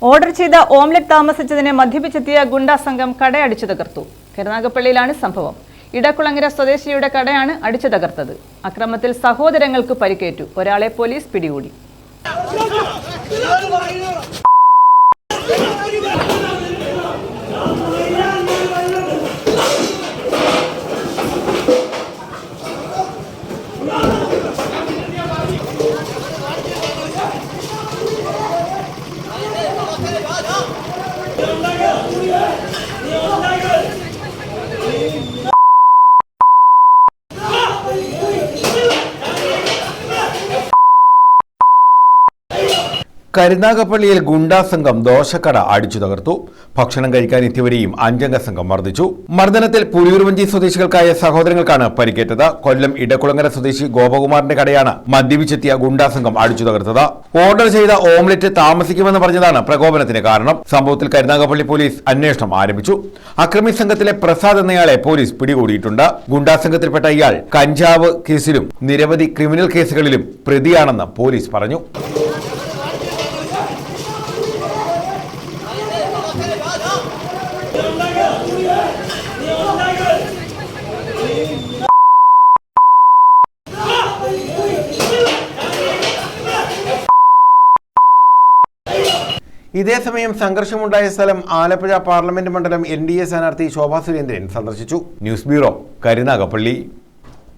Order ചെയ്ത omelette താമസിച്ചതിനെ മദ്യപിച്ചെത്തിയ ഗുണ്ടാ സംഘം കടയടിച്ചു തകർത്തു. കരുനാഗപ്പള്ളിയിലാണ് സംഭവം. ഇടക്കുളങ്ങര സ്വദേശിയുടെ കടയാണ് അടിച്ചു തകർത്തത്. അക്രമത്തിൽ സഹോദരങ്ങൾക്ക് പരിക്കേറ്റു. ഒരാളെ പോലീസ് പിടികൂടി. കരുനാഗപ്പള്ളിയിൽ ഗുണ്ടാ സംഘം ദോശക്കട അടിച്ചു തകർത്തു. ഭക്ഷണം കഴിക്കാൻ എത്തിയവരെയും അഞ്ചംഗ സംഘം മർദ്ദിച്ചു. മർദ്ദനത്തിൽ പുലിയൂർവഞ്ചി സ്വദേശികൾക്കായ സഹോദരങ്ങൾക്കാണ് പരിക്കേറ്റത്. കൊല്ലം ഇടക്കുളങ്ങര സ്വദേശി ഗോപകുമാറിന്റെ കടയാണ് മദ്യപിച്ചെത്തിയ ഗുണ്ടാ സംഘം അടിച്ചു തകർത്തത്. ഓർഡർ ചെയ്ത ഓംലെറ്റ് താമസിക്കുമെന്ന് പറഞ്ഞതാണ് പ്രകോപനത്തിന് കാരണം. സംഭവത്തിൽ കരുനാഗപ്പള്ളി പോലീസ് അന്വേഷണം ആരംഭിച്ചു. അക്രമി സംഘത്തിലെ പ്രസാദ് എന്നയാളെ പോലീസ് പിടികൂടിയിട്ടുണ്ട്. ഗുണ്ടാ സംഘത്തിൽപ്പെട്ട ഇയാൾ കഞ്ചാവ് കേസിലും നിരവധി ക്രിമിനൽ കേസുകളിലും പ്രതിയാണെന്ന് പോലീസ് പറഞ്ഞു. ഇതേസമയം സംഘർഷമുണ്ടായ സ്ഥലം ആലപ്പുഴ പാർലമെന്റ് മണ്ഡലം NDA സ്ഥാനാർത്ഥി ശോഭാ സുരേന്ദ്രൻ സന്ദർശിച്ചു. News bureau, Karunagappally.